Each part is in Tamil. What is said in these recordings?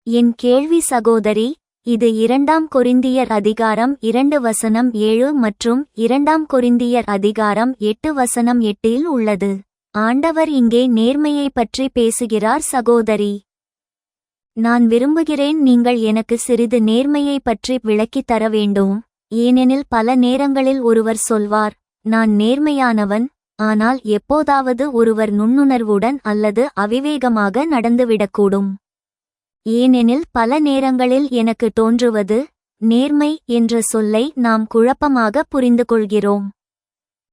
என் கேள்வி சகோதரி, இது 2 கொரிந்தியர் அதிகாரம் 2 மற்றும் 2 கொரிந்தியர் அதிகாரம் 8 உள்ளது. ஆண்டவர் இங்கே நேர்மையை பற்றி பேசுகிறார் சகோதரி. நான் விரும்புகிறேன் நீங்கள் எனக்கு சிறிது நேர்மையை பற்றி விளக்கித் தர வேண்டும். ஏனெனில் பல நேரங்களில் ஒருவர் சொல்வார், நான் நேர்மையானவன், ஆனால் எப்போதாவது ஒருவர் நுண்ணுணர்வுடன் அல்லது அவிவேகமாக நடந்துவிடக்கூடும். ஏனெனில் பல நேரங்களில் எனக்கு தோன்றுவது, நேர்மை என்ற சொல்லை நாம் குழப்பமாக புரிந்து கொள்கிறோம்.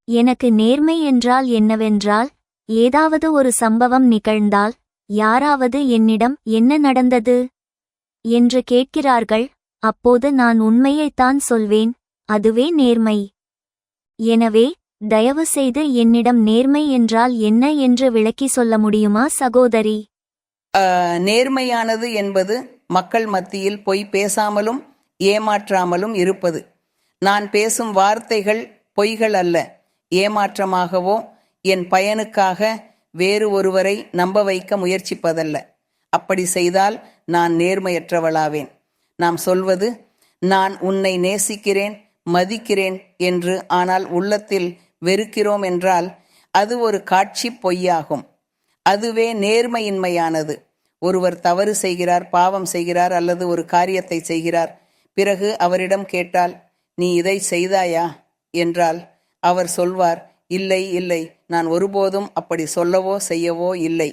எனக்கு நேர்மை என்றால் என்னவென்றால், ஏதாவது ஒரு சம்பவம் நிகழ்ந்தால் யாராவது என்னிடம் என்ன நடந்தது என்று கேட்கிறார்கள், அப்போது நான் உண்மையைத்தான் சொல்வேன், அதுவே நேர்மை. எனவே தயவு செய்து என்னிடம் நேர்மை என்றால் என்ன என்று விளக்கி சொல்ல முடியுமா சகோதரி? நேர்மையானது என்பது மக்கள் மத்தியில் பொய் பேசாமலும் ஏமாற்றாமலும் இருப்பது. நான் பேசும் வார்த்தைகள் பொய்கள் அல்ல, ஏமாற்றமாகவோ என் பயனுக்காக வேறு ஒருவரை நம்ப வைக்க முயற்சிப்பதல்ல. அப்படி செய்தால் நான் நேர்மையற்றவளாவேன். நாம் சொல்வது, நான் உன்னை நேசிக்கிறேன், மதிக்கிறேன் என்று, ஆனால் உள்ளத்தில் வெறுக்கிறோம் என்றால் அது ஒரு காட்சி பொய்யாகும். அதுவே நேர்மையின்மையானது. ஒருவர் தவறு செய்கிறார், பாவம் செய்கிறார் அல்லது ஒரு காரியத்தை செய்கிறார். பிறகு அவரிடம் கேட்டால், நீ இதை செய்தாயா என்றால் அவர் சொல்வார், இல்லை இல்லை, நான் ஒருபோதும் அப்படி சொல்லவோ செய்யவோ இல்லை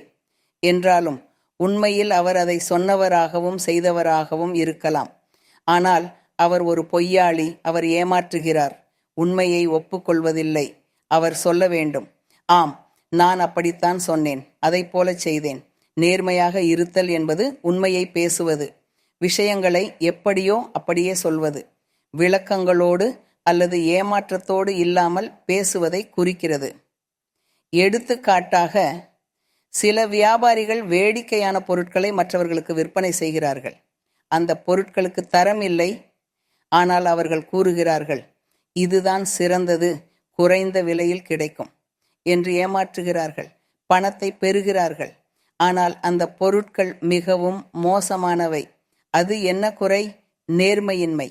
என்றாலும் உண்மையில் அவர் அதை சொன்னவராகவும் செய்தவராகவும் இருக்கலாம். ஆனால் அவர் ஒரு பொய்யாளி, அவர் ஏமாற்றுகிறார், உண்மையை ஒப்புக்கொள்வதில்லை. அவர் சொல்ல வேண்டும், ஆம், நான் அப்படித்தான் சொன்னேன், அதை போல செய்தேன். நேர்மையாக இருத்தல் என்பது உண்மையை பேசுவது, விஷயங்களை எப்படியோ அப்படியே சொல்வது, விளக்கங்களோடு அல்லது ஏமாற்றத்தோடு இல்லாமல் பேசுவதை குறிக்கிறது. எடுத்துக்காட்டாக, சில வியாபாரிகள் வேடிக்கையான பொருட்களை மற்றவர்களுக்கு விற்பனை செய்கிறார்கள். அந்த பொருட்களுக்கு தரம் இல்லை, ஆனால் அவர்கள் கூறுகிறார்கள், இதுதான் சிறந்தது, குறைந்த விலையில் கிடைக்கும் என்று ஏமாற்றுகிறார்கள். பணத்தை பெறுகிறார்கள். ஆனால் அந்த பொருட்கள் மிகவும் மோசமானவை. அது என்ன குறை? நேர்மையின்மை.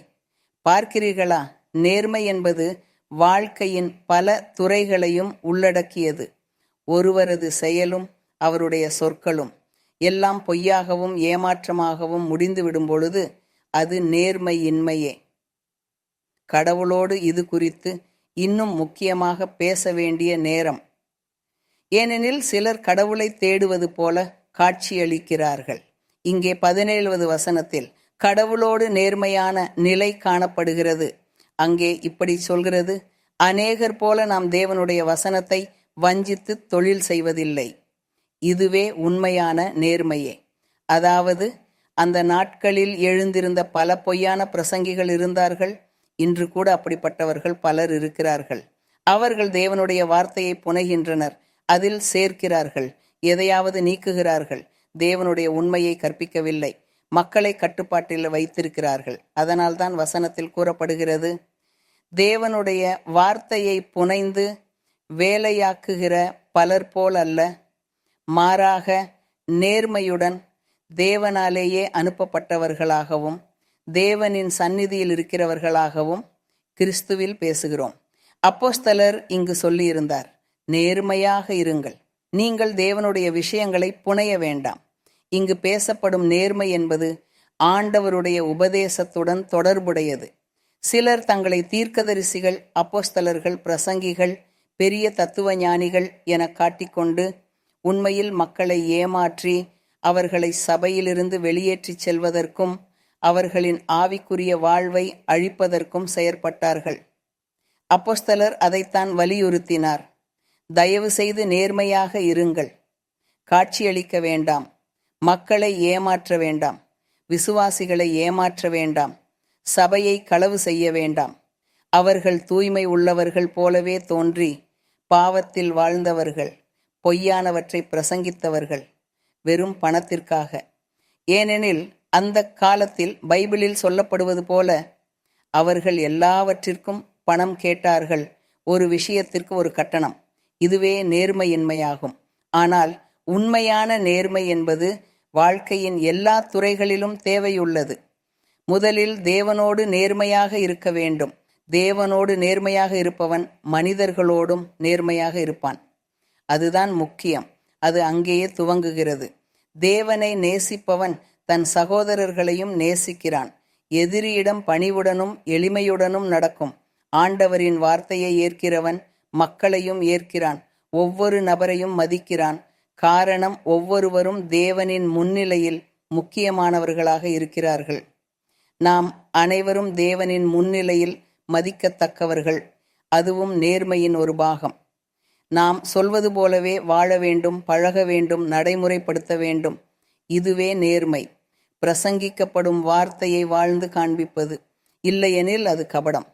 பார்க்கிறீர்களா, நேர்மை என்பது வாழ்க்கையின் பல துறைகளையும் உள்ளடக்கியது. ஒருவரது செயலும் அவருடைய சொற்களும் எல்லாம் பொய்யாகவும் ஏமாற்றமாகவும் முடிந்துவிடும் பொழுது அது நேர்மையின்மையே. கடவுளோடு இது குறித்து இன்னும் முக்கியமாக பேச வேண்டிய நேரம். ஏனெனில் சிலர் கடவுளை தேடுவது போல காட்சியளிக்கிறார்கள். இங்கே 17வது வசனத்தில் கடவுளோடு நேர்மையான நிலை காணப்படுகிறது. அங்கே இப்படி சொல்கிறது, அநேகர் போல நாம் தேவனுடைய வசனத்தை வஞ்சித்து தொழில் செய்வதில்லை. இதுவே உண்மையான நேர்மையே. அதாவது, அந்த நாட்களில் எழுந்திருந்த பல பொய்யான பிரசங்கிகள் இருந்தார்கள். இன்று கூட அப்படிப்பட்டவர்கள் பலர் இருக்கிறார்கள். அவர்கள் தேவனுடைய வார்த்தையை புனைகின்றனர், அதில் சேர்க்கிறார்கள், எதையாவது நீக்குகிறார்கள். தேவனுடைய உண்மையை கற்பிக்கவில்லை, மக்களை கட்டுப்பாட்டில் வைத்திருக்கிறார்கள். அதனால்தான் வசனத்தில் கூறப்படுகிறது, தேவனுடைய வார்த்தையை புனைந்து வேலையாக்குகிற பலர் போல் அல்ல, மாறாக நேர்மையுடன் தேவனாலேயே அனுப்பப்பட்டவர்களாகவும் தேவனின் சந்நிதியில் இருக்கிறவர்களாகவும் கிறிஸ்துவில் பேசுகிறோம். அப்போஸ்தலர் இங்கு சொல்லியிருந்தார், நேர்மையாக இருங்கள், நீங்கள் தேவனுடைய விஷயங்களை புனைய வேண்டாம். இங்கு பேசப்படும் நேர்மை என்பது ஆண்டவருடைய உபதேசத்துடன் தொடர்புடையது. சிலர் தங்களை தீர்க்கதரிசிகள், அப்போஸ்தலர்கள், பிரசங்கிகள், பெரிய தத்துவ ஞானிகள் என காட்டிக்கொண்டு உண்மையில் மக்களை ஏமாற்றி அவர்களை சபையிலிருந்து வெளியேற்றிச் செல்வதற்கும் அவர்களின் ஆவிக்குரிய வாழ்வை அழிப்பதற்கும் செயற்பட்டார்கள். அப்போஸ்தலர் அதைத்தான் வலியுறுத்தினார். தயவு செய்து நேர்மையாக இருங்கள், காட்சியளிக்க வேண்டாம், மக்களை ஏமாற்ற வேண்டாம், விசுவாசிகளை ஏமாற்ற வேண்டாம், சபையை களவு செய்ய வேண்டாம். அவர்கள் தூய்மை உள்ளவர்கள் போலவே தோன்றி பாவத்தில் வாழ்ந்தவர்கள், பொய்யானவற்றை பிரசங்கித்தவர்கள், வெறும் பணத்திற்காக. ஏனெனில் அந்த காலத்தில் பைபிளில் சொல்லப்படுவது போல அவர்கள் எல்லாவற்றிற்கும் பணம் கேட்டார்கள், ஒரு விஷயத்திற்கு ஒரு கட்டணம். இதுவே நேர்மையின்மையாகும். ஆனால் உண்மையான நேர்மை என்பது வாழ்க்கையின் எல்லா துறைகளிலும் தேவையுள்ளது. முதலில் தேவனோடு நேர்மையாக இருக்க வேண்டும். தேவனோடு நேர்மையாக இருப்பவன் மனிதர்களோடும் நேர்மையாக இருப்பான். அதுதான் முக்கியம். அது அங்கேயே துவங்குகிறது. தேவனை நேசிப்பவன் தன் சகோதரர்களையும் நேசிக்கிறான். எதிரியிடம் பணிவுடனும் எளிமையுடனும் நடக்கும். ஆண்டவரின் வார்த்தையை ஏற்கிறவன் மக்களையும் ஏற்கிறான். ஒவ்வொரு நபரையும் மதிக்கிறான். காரணம், ஒவ்வொருவரும் தேவனின் முன்னிலையில் முக்கியமானவர்களாக இருக்கிறார்கள். நாம் அனைவரும் தேவனின் முன்னிலையில் மதிக்கத்தக்கவர்கள். அதுவும் நேர்மையின் ஒரு பாகம். நாம் சொல்வது போலவே வாழ வேண்டும், பழக வேண்டும், நடைமுறைப்படுத்த வேண்டும். இதுவே நேர்மை. பிரசங்கிக்கப்படும் வார்த்தையை வாழ்ந்து காண்பிப்பது. இல்லையெனில் அது கபடம்.